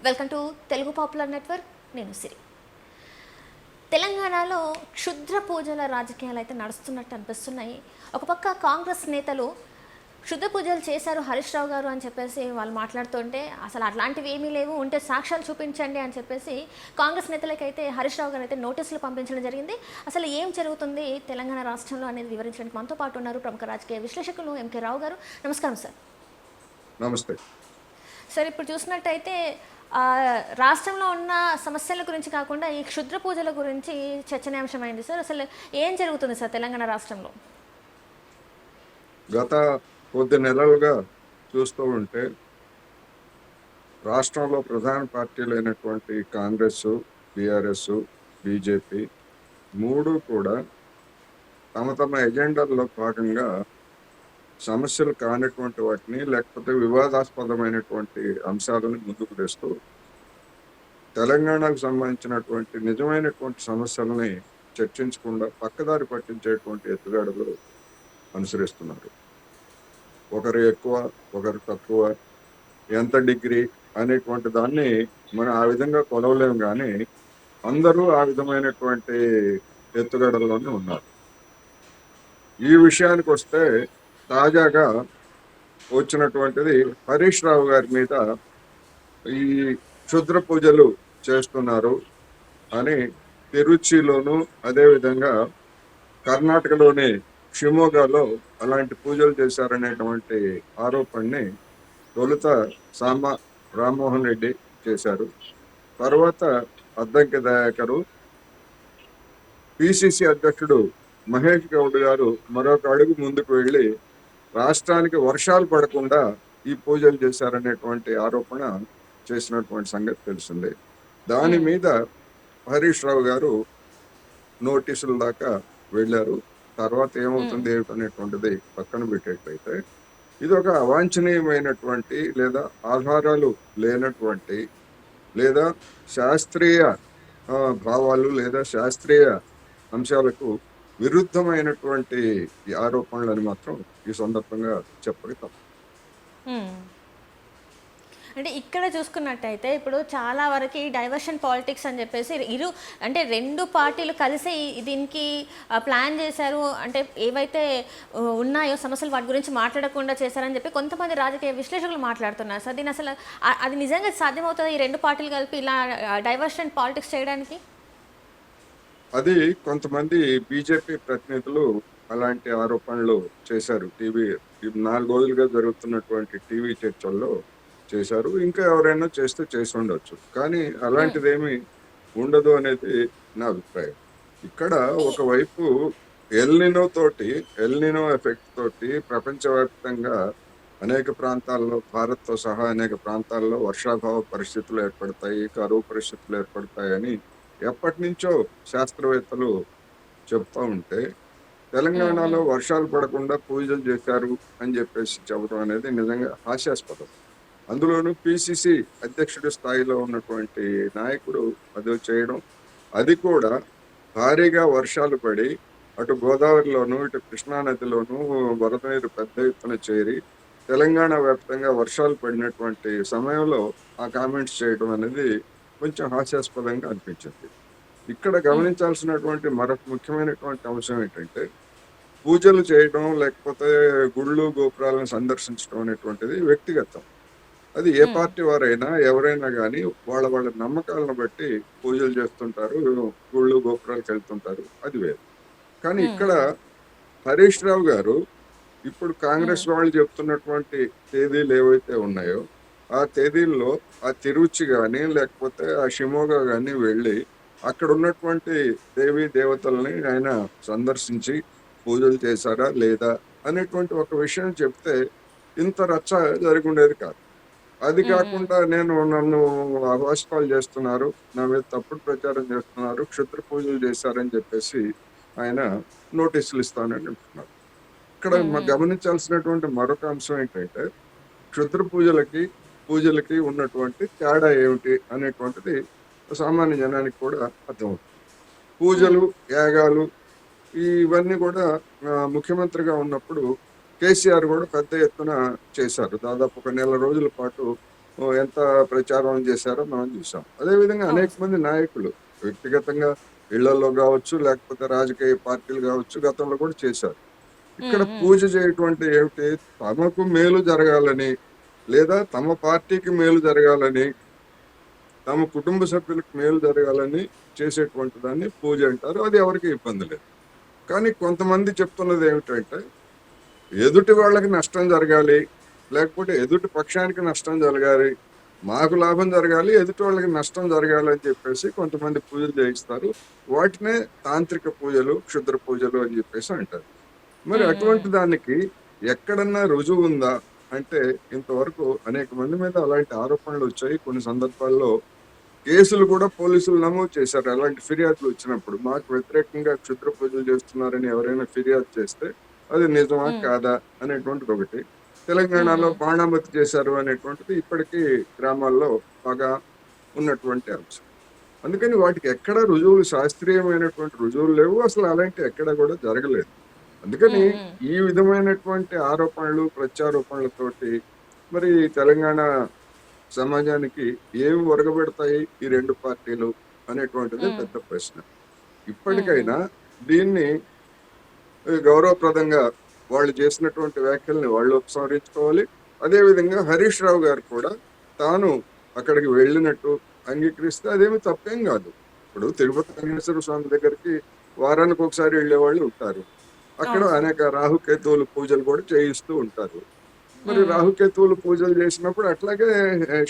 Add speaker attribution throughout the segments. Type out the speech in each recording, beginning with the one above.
Speaker 1: Welcome to Telugu popular network. నేను సిరి. తెలంగాణలో క్షుద్ర పూజల రాజకీయాలు అయితే నడుస్తున్నట్టు అనిపిస్తున్నాయి. ఒక పక్క కాంగ్రెస్ నేతలు క్షుద్ర పూజలు చేశారు హరీష్ రావు గారు అని చెప్పేసి వాళ్ళు మాట్లాడుతుంటే, అసలు అట్లాంటివి ఏమీ లేవు, ఉంటే సాక్ష్యాలు చూపించండి అని చెప్పేసి కాంగ్రెస్ నేతలకైతే హరీష్ రావు గారు అయితే నోటీసులు పంపించడం జరిగింది. అసలు ఏం జరుగుతుంది తెలంగాణ రాష్ట్రంలో అనేది వివరించడానికి మనతో పాటు ఉన్నారు ప్రముఖ రాజకీయ విశ్లేషకులు ఎంకే రావు గారు. నమస్కారం సార్.
Speaker 2: నమస్తే
Speaker 1: సార్, ఇప్పుడు చూసినట్టయితే రాష్ట్రంలో ఉన్న సమస్యల గురించి కాకుండా ఈ క్షుద్ర పూజల గురించి చర్చనీయాంశమైంది సార్. అసలు ఏం జరుగుతుంది సార్ తెలంగాణ రాష్ట్రంలో?
Speaker 2: గత కొద్ది నెలలుగా చూస్తూ ఉంటే రాష్ట్రంలో ప్రధాన పార్టీలైనటువంటి కాంగ్రెస్, బీఆర్ఎస్, బీజేపీ మూడు కూడా తమ తమ ఎజెండాల్లో భాగంగా సమస్యలు కానిటువంటి వాటిని లేకపోతే వివాదాస్పదమైనటువంటి అంశాలను ముందుకు తెస్తూ తెలంగాణకు సంబంధించినటువంటి నిజమైనటువంటి సమస్యలని చర్చించకుండా పక్కదారి పట్టించేటువంటి ఎత్తుగడలు అనుసరిస్తున్నారు. ఒకరు ఎక్కువ, ఒకరు తక్కువ, ఎంత డిగ్రీ అనేటువంటి దాన్ని మనం ఆ విధంగా కొలవలేము, కానీ అందరూ ఆ విధమైనటువంటి ఎత్తుగడల్లోనే ఉన్నారు. ఈ విషయానికి వస్తే తాజాగా వచ్చినటువంటిది హరీష్ రావు గారి మీద ఈ క్షుద్ర పూజలు చేస్తున్నారు అని తిరుచిలోను, అదేవిధంగా కర్ణాటకలోని షిమోగాలో అలాంటి పూజలు చేశారనేటువంటి ఆరోపణని తొలుత రామ్మోహన్ రెడ్డి చేశారు. తర్వాత అద్దంకి దయాకరు, పిసిసి అధ్యక్షుడు మహేష్ గౌడ్ గారు మరొక అడుగు ముందుకు వెళ్ళి రాష్ట్రానికి వర్షాలు పడకుండా ఈ పూజలు చేశారనేటువంటి ఆరోపణ చేసినటువంటి సంగతి తెలిసిందే. దాని మీద హరీష్ రావు గారు నోటీసుల దాకా వెళ్ళారు. తర్వాత ఏమవుతుంది ఏమిటనేటువంటిది పక్కన పెట్టేట్లయితే, ఇది ఒక అవాంఛనీయమైనటువంటి లేదా ఆధారాలు లేనటువంటి లేదా శాస్త్రీయ భావాలు లేదా శాస్త్రీయ అంశాలకు విరుద్ధమైనటువంటి ఈ ఆరోపణలని మాత్రం ఈ సందర్భంగా చెప్పక తప్పదు.
Speaker 1: అంటే ఇక్కడ చూసుకున్నట్టయితే ఇప్పుడు చాలా వరకు డైవర్షన్ పాలిటిక్స్ అని చెప్పేసి అంటే రెండు పార్టీలు కలిసి దీనికి ప్లాన్ చేశారు. అంటే ఏవైతే ఉన్నాయో సమస్యలు వాటి గురించి మాట్లాడకుండా చేశారని చెప్పి కొంతమంది రాజకీయ విశ్లేషకులు మాట్లాడుతున్నారు సార్. దీని అసలు అది నిజంగా సాధ్యమవుతుంది ఈ రెండు పార్టీలు కలిపి ఇలా డైవర్షన్ పాలిటిక్స్ చేయడానికి?
Speaker 2: అది కొంతమంది బీజేపీ ప్రతినిధులు అలాంటి ఆరోపణలు చేశారు. 4 రోజులుగా జరుగుతున్నటువంటి టీవీ చర్చల్లో చేశారు. ఇంకా ఎవరైనా చేస్తే చేసి ఉండొచ్చు, కానీ అలాంటిదేమీ ఉండదు అనేది నా అభిప్రాయం. ఇక్కడ ఒకవైపు ఎల్నినో ఎఫెక్ట్ తోటి ప్రపంచవ్యాప్తంగా అనేక ప్రాంతాల్లో, భారత్తో సహా అనేక ప్రాంతాల్లో వర్షాభావ పరిస్థితులు ఏర్పడతాయి, కరువు పరిస్థితులు ఏర్పడతాయని ఎప్పటి నుంచో శాస్త్రవేత్తలు చెప్తా ఉంటే, తెలంగాణలో వర్షాలు పడకుండా పూజలు చేశారు అని చెప్పేసి చెప్పడం అనేది నిజంగా హాస్యాస్పదం. అందులోనూ పిసిసి అధ్యక్షుడి స్థాయిలో ఉన్నటువంటి నాయకుడు అది చేయడం, అది కూడా భారీగా వర్షాలు పడి అటు గోదావరిలోను ఇటు కృష్ణానదిలోను వరద నీరు పెద్ద ఎత్తున చేరి తెలంగాణ వ్యాప్తంగా వర్షాలు పడినటువంటి సమయంలో ఆ కామెంట్స్ చేయడం అనేది కొంచెం హాస్యాస్పదంగా అనిపించింది. ఇక్కడ గమనించాల్సినటువంటి మరొక ముఖ్యమైనటువంటి అంశం ఏంటంటే, పూజలు చేయడం లేకపోతే గుళ్ళు గోపురాలను సందర్శించడం అనేటువంటిది వ్యక్తిగతం. అది ఏ పార్టీ వారైనా ఎవరైనా కానీ వాళ్ళ వాళ్ళ నమ్మకాలను బట్టి పూజలు చేస్తుంటారు, గుళ్ళు గోపురాలకు వెళ్తుంటారు, అది వేరు. కానీ ఇక్కడ హరీష్ రావు గారు ఇప్పుడు కాంగ్రెస్ వాళ్ళు చెప్తున్నటువంటి తేదీలు ఏవైతే ఉన్నాయో ఆ తేదీల్లో ఆ తిరుచి కానీ లేకపోతే ఆ షిమోగా కానీ వెళ్ళి అక్కడ ఉన్నటువంటి దేవీ దేవతల్ని ఆయన సందర్శించి పూజలు చేశారా లేదా అనేటువంటి ఒక విషయం చెప్తే ఇంత రచ్చ జరిగి ఉండేది కాదు. అది కాకుండా నన్ను అవాస్తవాలు చేస్తున్నారు, నా మీద తప్పుడు ప్రచారం చేస్తున్నారు, క్షుద్ర పూజలు చేశారని చెప్పేసి ఆయన నోటీసులు ఇస్తానని అంటున్నారు. ఇక్కడ గమనించాల్సినటువంటి మరొక అంశం ఏంటంటే, క్షుద్ర పూజలకి ఉన్నటువంటి తేడా ఏమిటి అనేటువంటిది సామాన్య జనానికి కూడా అర్థమవుతుంది. పూజలు, యాగాలు ఇవన్నీ కూడా ముఖ్యమంత్రిగా ఉన్నప్పుడు కేసీఆర్ కూడా పెద్ద ఎత్తున చేశారు. దాదాపు 1 నెల రోజుల పాటు ఎంత ప్రచారం చేశారో మనం చూసాం. అదేవిధంగా అనేక
Speaker 1: అవును సార్.
Speaker 2: మంది నాయకులు వ్యక్తిగతంగా ఇళ్లలో కావచ్చు, లేకపోతే రాజకీయ పార్టీలు కావచ్చు, గతంలో కూడా చేశారు. ఇక్కడ
Speaker 1: ఉమ్, ఉమ్,
Speaker 2: పూజ చేయటం అంటే ఏమిటి? తమకు మేలు జరగాలని, లేదా తమ పార్టీకి మేలు జరగాలని, తమ కుటుంబ సభ్యులకు మేలు జరగాలని చేసేటువంటి దాన్ని పూజ అంటారు. అది ఎవరికీ ఇబ్బంది లేదు. కానీ కొంతమంది చెప్తున్నది ఏమిటంటే, ఎదుటి వాళ్ళకి నష్టం జరగాలి, లేకపోతే ఎదుటి పక్షానికి నష్టం జరగాలి, మాకు లాభం జరగాలి, ఎదుటి వాళ్ళకి నష్టం జరగాలి అని చెప్పేసి కొంతమంది పూజలు చేయిస్తారు. వాటినే తాంత్రిక పూజలు, క్షుద్ర పూజలు అని చెప్పేసి అంటారు. మరి
Speaker 1: ఉమ్,
Speaker 2: అటువంటి దానికి ఎక్కడన్నా రుజువు ఉందా అంటే, ఇంతవరకు అనేక మంది మీద అలాంటి ఆరోపణలు వచ్చాయి. కొన్ని సందర్భాల్లో కేసులు కూడా పోలీసులు నమోదు చేశారు. అలాంటి ఫిర్యాదులు వచ్చినప్పుడు మాకు వ్యతిరేకంగా క్షుద్ర పూజలు చేస్తున్నారని ఎవరైనా ఫిర్యాదు చేస్తే అది నిజమా
Speaker 1: ఉమ్,
Speaker 2: కాదా అనేటువంటిది ఒకటి.
Speaker 1: ఉమ్,
Speaker 2: తెలంగాణలో
Speaker 1: ఉమ్,
Speaker 2: బాణామతి చేశారు అనేటువంటిది ఇప్పటికీ గ్రామాల్లో బాగా ఉన్నటువంటి అంశం. అందుకని వాటికి ఎక్కడ రుజువులు, శాస్త్రీయమైనటువంటి రుజువులు లేవు. అసలు అలాంటి ఎక్కడ కూడా జరగలేదు. అందుకని
Speaker 1: ఉమ్, ఉమ్,
Speaker 2: ఈ విధమైనటువంటి ఆరోపణలు, ప్రత్యారోపణలతోటి మరి తెలంగాణ సమాజానికి ఏమి ఒరగబెడతాయి ఈ 2 పార్టీలు అనేటువంటిదే
Speaker 1: ఉమ్,
Speaker 2: పెద్ద ప్రశ్న.
Speaker 1: ఉమ్, ఉమ్,
Speaker 2: ఇప్పటికైనా దీన్ని గౌరవప్రదంగా వాళ్ళు చేసినటువంటి వ్యాఖ్యల్ని వాళ్ళు ఉపసంహరించుకోవాలి. అదేవిధంగా హరీష్ రావు గారు కూడా తాను అక్కడికి వెళ్ళినట్టు అంగీకరిస్తే అదేమి తప్పేం కాదు. ఇప్పుడు తిరుపతి వెంకటేశ్వర స్వామి దగ్గరికి వారానికి ఒకసారి వెళ్ళేవాళ్ళు ఉంటారు. అక్కడ
Speaker 1: అవును సార్.
Speaker 2: అనేక రాహుకేతువుల పూజలు కూడా చేయిస్తూ ఉంటారు. మరి
Speaker 1: ఉమ్, ఉమ్,
Speaker 2: రాహుకేతువులు పూజలు చేసినప్పుడు అట్లాగే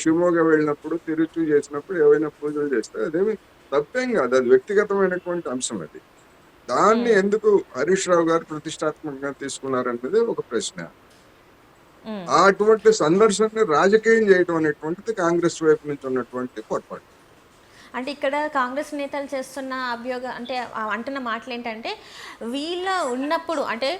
Speaker 2: షివమోగ వెళ్ళినప్పుడు, తిరుచి చేసినప్పుడు ఏవైనా పూజలు చేస్తే అదేమి తప్పేం కాదు. అది వ్యక్తిగతమైనటువంటి అంశం అది. దాన్ని
Speaker 1: ఉమ్,
Speaker 2: ఎందుకు హరీష్ రావు గారు ప్రతిష్టాత్మకంగా తీసుకున్నారనేది ఒక ప్రశ్న.
Speaker 1: ఉమ్.
Speaker 2: అటువంటి సందర్శనని రాజకీయం చేయటం అనేటువంటిది కాంగ్రెస్ వైపు నుంచి ఉన్నటువంటి పొరపాటు.
Speaker 1: అంటే ఇక్కడ కాంగ్రెస్ నేతలు చేస్తున్న అభియోగ అంటే అంటున్న మాటలు ఏంటంటే వీళ్ళ ఉన్నప్పుడు అంటే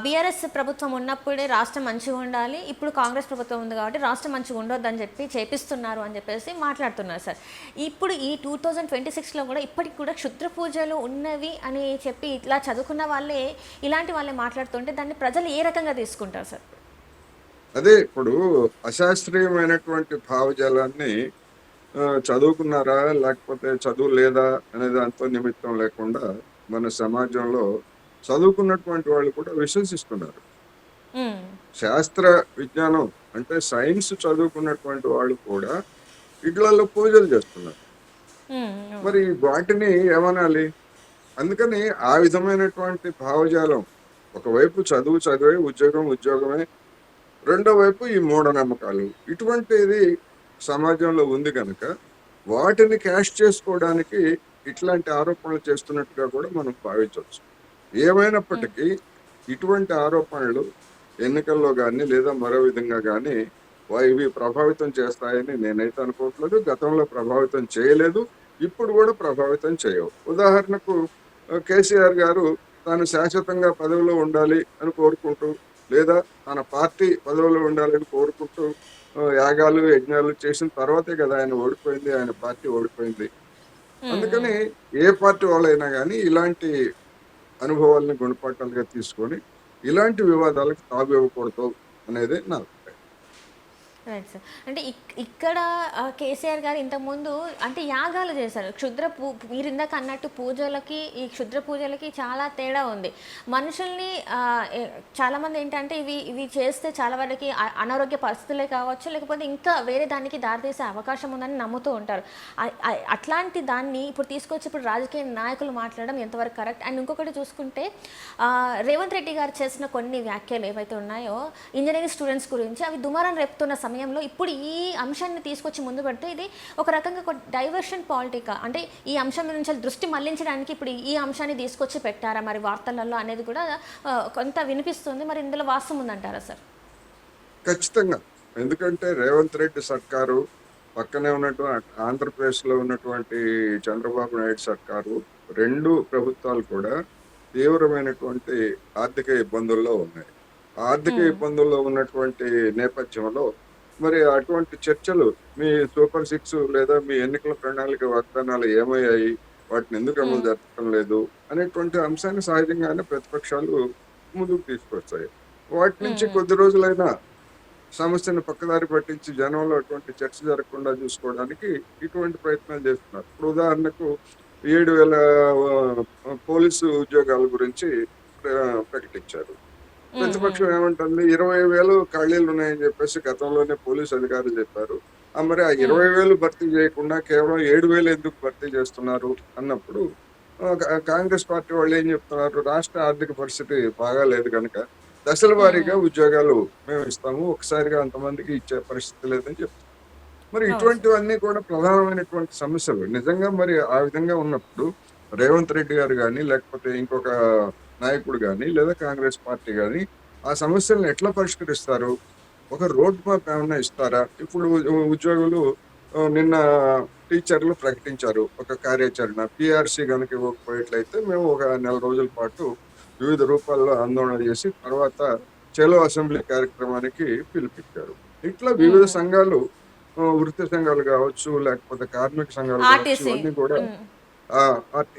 Speaker 1: బీఆర్ఎస్ ప్రభుత్వం ఉన్నప్పుడే రాష్ట్రం మంచిగా ఉండాలి, ఇప్పుడు కాంగ్రెస్ ప్రభుత్వం ఉంది కాబట్టి రాష్ట్రం మంచిగా ఉండొద్దని చెప్పి చేపిస్తున్నారు అని చెప్పేసి మాట్లాడుతున్నారు సార్. ఇప్పుడు ఈ 2026లో కూడా ఇప్పటికి కూడా క్షుద్ర పూజలు ఉన్నవి అని చెప్పి ఇట్లా చదువుకున్న వాళ్ళే ఇలాంటి వాళ్ళే మాట్లాడుతుంటే దాన్ని ప్రజలు ఏ రకంగా తీసుకుంటారు సార్?
Speaker 2: అదే ఇప్పుడు అశాస్త్రీయమైనటువంటి భావజాలాన్ని చదువుకున్నారా లేకపోతే చదువు లేదా అనే దాంతో నిమిత్తం లేకుండా మన సమాజంలో చదువుకున్నటువంటి వాళ్ళు కూడా విశ్వసిస్తున్నారు.
Speaker 1: ఉమ్,
Speaker 2: శాస్త్ర విజ్ఞానం అంటే సైన్స్ చదువుకున్నటువంటి వాళ్ళు కూడా ఇళ్లలో పూజలు చేస్తున్నారు.
Speaker 1: ఉమ్, ఉమ్,
Speaker 2: మరి వాటిని ఏమనాలి? అందుకని ఆ విధమైనటువంటి భావజాలం, ఒకవైపు చదువు చదివే, ఉద్యోగం ఉద్యోగమే, రెండో వైపు ఈ మూఢనమ్మకాలు, ఇటువంటిది సమాజంలో ఉంది కనుక వాటిని క్యాష్ చేసుకోవడానికి ఇట్లాంటి ఆరోపణలు చేస్తున్నట్టుగా కూడా మనం భావించవచ్చు.
Speaker 1: ఉమ్,
Speaker 2: ఏమైనప్పటికీ ఇటువంటి ఆరోపణలు ఎన్నికల్లో కానీ లేదా మరో విధంగా కానీ ఇవి ప్రభావితం చేస్తాయని నేనైతే అనుకోవట్లేదు. గతంలో ప్రభావితం చేయలేదు, ఇప్పుడు కూడా ప్రభావితం చేయవు. ఉదాహరణకు కేసీఆర్ గారు తాను శాశ్వతంగా పదవిలో ఉండాలి అని కోరుకుంటూ, లేదా తన పార్టీ పదవిలో ఉండాలని కోరుకుంటూ యాగాలు యజ్ఞాలు చేసిన తర్వాతే కదా ఆయన ఓడిపోయింది, ఆయన పార్టీ ఓడిపోయింది.
Speaker 1: ఉమ్, ఉమ్.
Speaker 2: అందుకని ఏ పార్టీ వాళ్ళైనా కానీ ఇలాంటి అనుభవాల్ని గుణపాఠాలుగా తీసుకొని ఇలాంటి వివాదాలకు తావు ఇవ్వకూడదు అనేది నా అభిప్రాయం.
Speaker 1: Right sir. అంటే ఇక్కడ కేసీఆర్ గారు ఇంతకుముందు అంటే యాగాలు చేశారు. మీరు ఇందాక అన్నట్టు పూజలకి, ఈ క్షుద్ర పూజలకి చాలా తేడా ఉంది. మనుషుల్ని చాలామంది ఏంటంటే ఇవి ఇవి చేస్తే చాలా వరకు అనారోగ్య పరిస్థితులే కావచ్చు, లేకపోతే ఇంకా వేరే దానికి దారితీసే అవకాశం ఉందని నమ్ముతూ ఉంటారు. అట్లాంటి దాన్ని ఇప్పుడు తీసుకొచ్చి ఇప్పుడు రాజకీయ నాయకులు మాట్లాడడం ఎంతవరకు కరెక్ట్? అండ్ ఇంకొకటి చూసుకుంటే రేవంత్ రెడ్డి గారు చేసిన కొన్ని వ్యాఖ్యలు ఏవైతే ఉన్నాయో ఇంజనీరింగ్ స్టూడెంట్స్ గురించి అవి దుమారం రేపుతున్న సమయంలో ఇప్పుడు ఈ అంశాన్ని తీసుకొచ్చి ముందు పెడితే ఇది ఒక రకంగా ఒక డైవర్షన్ పాలిటికా, అంటే ఈ అంశం నుంచి దృష్టి మళ్లించడానికి ఇప్పుడు ఈ అంశాన్ని తీసుకొచ్చి పెట్టారా మరి వార్తలలో అనేది కూడా కొంత వినిపిస్తుంది. మరి ఇందులో వాస్తవం ఉందంటారా సార్?
Speaker 2: ఖచ్చితంగా. ఎందుకంటే రేవంత్ రెడ్డి సర్కారు, పక్కనే ఉన్నటువంటి ఆంధ్రప్రదేశ్లో ఉన్నటువంటి చంద్రబాబు నాయుడు సర్కారు, రెండు ప్రభుత్వాలు కూడా తీవ్రమైనటువంటి ఆర్థిక ఇబ్బందుల్లో ఉన్నాయి. ఆర్థిక ఇబ్బందుల్లో ఉన్నటువంటి నేపథ్యంలో మరి అటువంటి చర్చలు, మీ సూపర్ 6 లేదా మీ ఎన్నికల ప్రణాళిక వాగ్దానాలు ఏమయ్యాయి, వాటిని ఎందుకు అమలు జరపడం లేదు అనేటువంటి అంశాన్ని సహజంగానే ప్రతిపక్షాలు ముందుకు తీసుకొస్తాయి. వాటి నుంచి కొద్ది రోజులైనా సమస్యను పక్కదారి పట్టించి జనంలో అటువంటి చర్చ జరగకుండా చూసుకోవడానికి ఇటువంటి ప్రయత్నాలు చేస్తున్నారు. ఇప్పుడు ఉదాహరణకు 7,000 పోలీసు ఉద్యోగాల గురించి ప్రకటించారు.
Speaker 1: హ్మ్. హ్మ్.
Speaker 2: ప్రతిపక్షం ఏమంటుంది, 20,000 ఖాళీలు ఉన్నాయని చెప్పేసి గతంలోనే పోలీసు అధికారులు చెప్పారు. మరి ఆ
Speaker 1: హ్మ్.
Speaker 2: 20,000 భర్తీ చేయకుండా కేవలం 7,000 ఎందుకు భర్తీ చేస్తున్నారు అన్నప్పుడు కాంగ్రెస్ పార్టీ వాళ్ళు ఏం చెప్తున్నారు, రాష్ట్ర ఆర్థిక పరిస్థితి బాగాలేదు కనుక దశల
Speaker 1: హ్మ్.
Speaker 2: వారీగా
Speaker 1: హ్మ్.
Speaker 2: ఉద్యోగాలు మేము ఇస్తాము, ఒకసారిగా అంతమందికి ఇచ్చే పరిస్థితి లేదని చెప్తారు. మరి
Speaker 1: అవును సార్.
Speaker 2: ఇటువంటివన్నీ కూడా ప్రధానమైనటువంటి సమస్యలు. నిజంగా మరి ఆ విధంగా ఉన్నప్పుడు రేవంత్ రెడ్డి గారు గాని, లేకపోతే ఇంకొక నాయకుడు గాని, లేదా కాంగ్రెస్ పార్టీ గాని ఆ సమస్యలను ఎట్లా పరిష్కరిస్తారు? ఒక రోడ్ మ్యాప్ ఏమన్నా ఇస్తారా? ఇప్పుడు ఉద్యోగులు నిన్న టీచర్లు ప్రకటించారు ఒక కార్యాచరణ. పీఆర్సీ గనుక ఇవ్వకపోయేట్లయితే మేము ఒక నెల రోజుల పాటు వివిధ రూపాల్లో ఆందోళన చేసి తర్వాత చలో అసెంబ్లీ కార్యక్రమానికి పిలుపిచ్చారు. ఇట్లా వివిధ
Speaker 1: హ్మ్.
Speaker 2: సంఘాలు, వృత్తి సంఘాలు కావచ్చు, లేకపోతే కార్మిక సంఘాలు కావచ్చు,
Speaker 1: ఆర్టీసీ.
Speaker 2: ఇవన్నీ కూడా
Speaker 1: హ్మ్.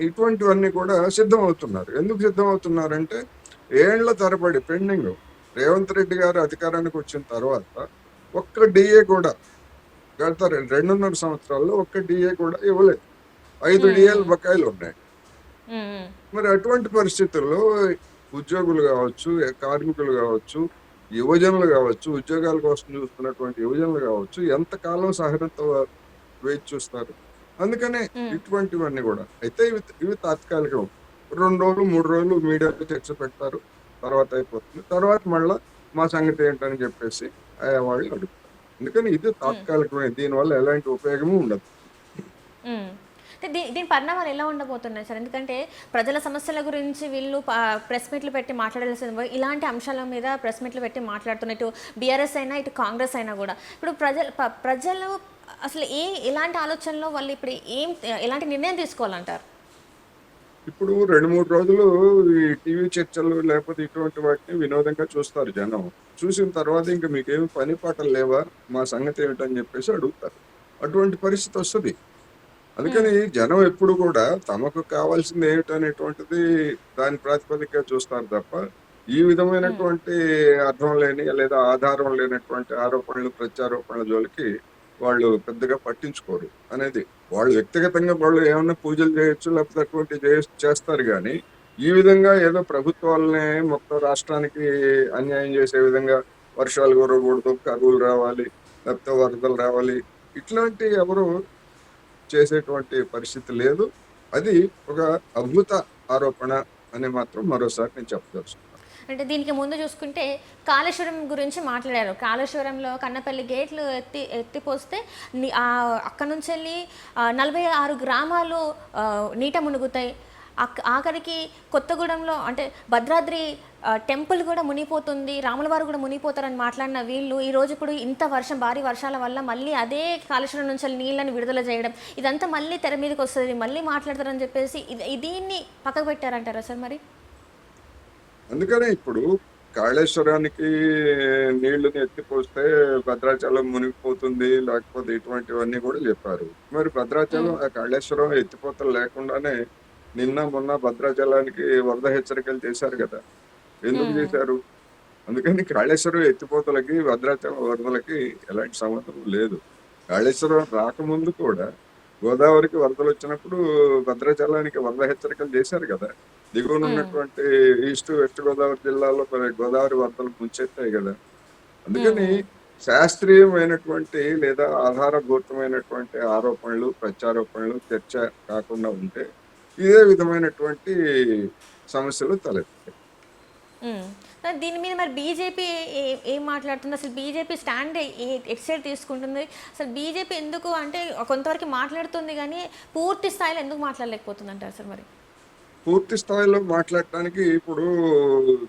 Speaker 2: ఇటువంటివన్నీ కూడా సిద్ధమవుతున్నారు. ఎందుకు సిద్ధమవుతున్నారంటే ఏళ్ల తరబడి పెండింగ్. రేవంత్ రెడ్డి గారు అధికారానికి వచ్చిన తర్వాత ఒక్క డిఏ కూడా గత 2.5 సంవత్సరాల్లో ఒక్క డిఏ కూడా ఇవ్వలేదు. 5
Speaker 1: హ్మ్.
Speaker 2: డిఏలు
Speaker 1: హ్మ్.
Speaker 2: బకాయిలు ఉన్నాయి.
Speaker 1: హ్మ్. హ్మ్.
Speaker 2: మరి అటువంటి పరిస్థితుల్లో ఉద్యోగులు కావచ్చు, కార్మికులు కావచ్చు, యువజనులు కావచ్చు, ఉద్యోగాల కోసం చూస్తున్నటువంటి యువజనులు కావచ్చు, ఎంతకాలం సహనంతో వేచి చూస్తారు. అందుకనే
Speaker 1: హ్మ్.
Speaker 2: ఇటువంటివన్నీ కూడా. అయితే ఇవి ఇవి తాత్కాలికం. 2 రోజులు, 3 రోజులు మీడియాలో చర్చ పెడతారు. తర్వాత అయిపోతుంది. తర్వాత మళ్ళా మా సంగతి ఏంటని చెప్పేసి ఆయా వాళ్ళు అడుగుతారు. అందుకని ఇది
Speaker 1: హ్మ్.
Speaker 2: తాత్కాలికమే. దీనివల్ల ఎలాంటి ఉపయోగము ఉండదు.
Speaker 1: హ్మ్. అంటే దీని పరిణామాలు ఎలా ఉండబోతున్నాయి సార్? ఎందుకంటే ప్రజల సమస్యల గురించి వీళ్ళు ప్రెస్ మీట్లు పెట్టి మాట్లాడాల్సింది పోయి, ఇలాంటి అంశాల మీద ప్రెస్ మీట్లు పెట్టి మాట్లాడుతున్నారు. ఇటు బీఆర్ఎస్ అయినా, ఇటు కాంగ్రెస్ అయినా గూడా. ఇప్పుడు ప్రజలు అసలు ఎలాంటి ఆలోచనలో వాళ్ళు ఇప్పుడు ఎలాంటి నిర్ణయం తీసుకోవాలంటారు?
Speaker 2: ఇప్పుడు 2, 3 రోజులు ఈ టీవీ చర్చలు లేకపోతే ఇటువంటి వాటిని వినోదంగా చూస్తారు జనం. చూసిన తర్వాత ఇంక మీకేమి పని పాటలు లేవా? మా సంగతి ఏమిటని చెప్పేసి అడుగుతారు. అటువంటి పరిస్థితి వస్తది.
Speaker 1: హ్మ్.
Speaker 2: అందుకని జనం ఎప్పుడు కూడా తమకు కావాల్సింది ఏమిటనేటువంటిది దాని ప్రాతిపదికగా చూస్తారు తప్ప, ఈ
Speaker 1: హ్మ్.
Speaker 2: విధమైనటువంటి అర్థం లేని లేదా ఆధారం లేనటువంటి ఆరోపణలు, ప్రత్యారోపణల జోలికి వాళ్ళు పెద్దగా పట్టించుకోరు అనేది. వాళ్ళు వ్యక్తిగతంగా వాళ్ళు ఏమన్నా పూజలు చేయొచ్చు, లేకపోతే అటువంటివి చేస్తారు గానీ, ఈ విధంగా ఏదో ప్రభుత్వాలనే మొత్తం రాష్ట్రానికి అన్యాయం చేసే విధంగా వర్షాలు కురవకూడదు, కరువులు రావాలి, లేకపోతే వరదలు రావాలి, ఇట్లాంటి ఎవరు చేసేటువంటి పరిస్థితి లేదు. అది ఒక అద్భుత ఆరోపణ అని మాత్రం మరోసారి నేను చెప్పదలుచుకున్నాను.
Speaker 1: అంటే దీనికి ముందు చూసుకుంటే కాళేశ్వరం గురించి మాట్లాడారు. కాళేశ్వరంలో కన్నపల్లి గేట్లు ఎత్తిపోస్తే అక్కడి నుంచెళ్ళి 46 గ్రామాలు నీట మునుగుతాయి. ఆఖరికి కొత్తగూడెంలో అంటే భద్రాద్రి టెంపుల్ కూడా మునిగిపోతుంది. రాములవారు కూడా మునిగిపోతారని మాట్లాడిన వీళ్ళు ఈరోజు ఇప్పుడు ఇంత వర్షం, భారీ వర్షాల వల్ల మళ్ళీ అదే కాళేశ్వరం నుంచెళ్ళి నీళ్ళని విడుదల చేయడం, ఇదంతా మళ్ళీ తెర మీదకొస్తది. మళ్ళీ మాట్లాడతారని చెప్పేసి దీన్ని పక్కకు పెట్టారంటారా సార్ మరి?
Speaker 2: అందుకనే ఇప్పుడు కాళేశ్వరానికి నీళ్లను ఎత్తిపోస్తే భద్రాచలం మునిగిపోతుంది, లేకపోతే ఇటువంటివన్నీ కూడా చెప్పారు. మరి భద్రాచలం
Speaker 1: హ్మ్.
Speaker 2: ఆ కాళేశ్వరం ఎత్తిపోతలు లేకుండానే నిన్న మొన్న భద్రాచలానికి వరద హెచ్చరికలు చేశారు కదా! ఎందుకు
Speaker 1: హ్మ్.
Speaker 2: చేశారు? అందుకని కాళేశ్వరం ఎత్తిపోతలకి, భద్రాచలం వరదలకి ఎలాంటి సంబంధం లేదు. కాళేశ్వరం రాకముందు కూడా గోదావరికి వరదలొచ్చినప్పుడు భద్రాచలానికి వరద హెచ్చరికలు చేశారు కదా! దిగువన
Speaker 1: హ్మ్.
Speaker 2: ఉన్నటువంటి ఈస్ట్, వెస్ట్ గోదావరి జిల్లాలో మరి గోదావరి వరదలు ముంచెత్తాయి గదా!
Speaker 1: హ్మ్.
Speaker 2: అందుకని
Speaker 1: హ్మ్.
Speaker 2: శాస్త్రీయమైనటువంటి లేదా ఆధారభూతమైనటువంటి ఆరోపణలు, ప్రత్యారోపణలు చర్చ కాకుండా ఉంటే ఇదే విధమైనటువంటి సమస్యలు తలెత్తుతాయి.
Speaker 1: హ్మ్. దీని మీద మరి బీజేపీ ఏం మాట్లాడుతుంది? అసలు బీజేపీ స్టాండ్ ఎటు సైడ్ తీసుకుంటుంది? అసలు బీజేపీ ఎందుకు అంటే కొంతవరకు మాట్లాడుతుంది గానీ, పూర్తి స్థాయిలో ఎందుకు మాట్లాడలేకపోతుందంటారు సార్ మరి?
Speaker 2: పూర్తి స్థాయిలో మాట్లాడటానికి ఇప్పుడు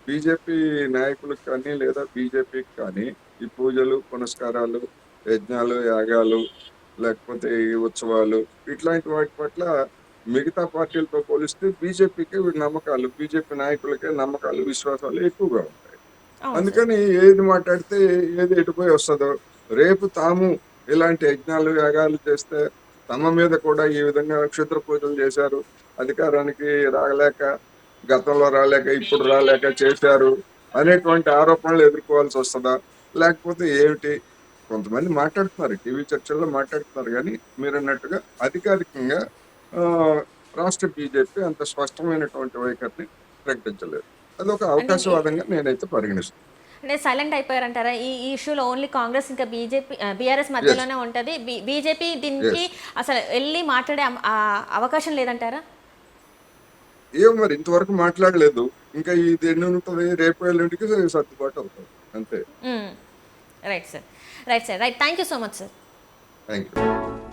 Speaker 2: బీజేపీ నాయకులకు కానీ, లేదా బీజేపీకి కానీ ఈ పూజలు, పునస్కారాలు, యజ్ఞాలు, యాగాలు, లేకపోతే ఈ ఉత్సవాలు ఇట్లాంటి వాటి పట్ల మిగతా పార్టీలతో పోలిస్తే బీజేపీకి నమ్మకాలు, బీజేపీ నాయకులకే నమ్మకాలు, విశ్వాసాలు ఎక్కువగా ఉంటాయి.
Speaker 1: అవును సార్.
Speaker 2: అందుకని ఏది మాట్లాడితే ఏది ఎటుపోయి వస్తదో, రేపు తాము ఇలాంటి యజ్ఞాలు, యాగాలు చేస్తే తమ మీద కూడా ఈ విధంగా క్షుద్ర పూజలు చేశారు, అధికారానికి రాలేక, గతంలో రాలేక, ఇప్పుడు రాలేక చేశారు అనేటువంటి ఆరోపణలు ఎదుర్కోవాల్సి వస్తదా? లేకపోతే ఏమిటి? కొంతమంది మాట్లాడుతున్నారు. టీవీ చర్చల్లో మాట్లాడుతున్నారు గానీ, మీరన్నట్టుగా అధికారికంగా రాష్ట్ర బీజేపీ అంత స్పష్టమైనటువంటి వైఖరిని ప్రకటించలేదు. అదొక
Speaker 1: అంటే
Speaker 2: అవకాశవాదంగా నేనైతే పరిగణిస్తున్నాను.
Speaker 1: అంటే సైలెంట్ అయిపోయారంటారా? ఈ ఇష్యూలో ఓన్లీ కాంగ్రెస్ ఇంకా బీఆర్ఎస్
Speaker 2: యెస్.
Speaker 1: మధ్యలోనే ఉంటది. బీజేపీ దీనికి
Speaker 2: యెస్.
Speaker 1: అసలు ఎళ్లి మాట్లాడే అవకాశం లేదంటారా?
Speaker 2: ఏమో మరి ఇంతవరకు మాట్లాడలేదు. ఇంకా ఇది ఎన్నుంటది? రేపు ఎల్లుండికి సర్దుబాటు అవుతది. అంతే.
Speaker 1: హ్మ్. Right sir. Right sir. Right. Thank you so much sir.
Speaker 2: Thank you.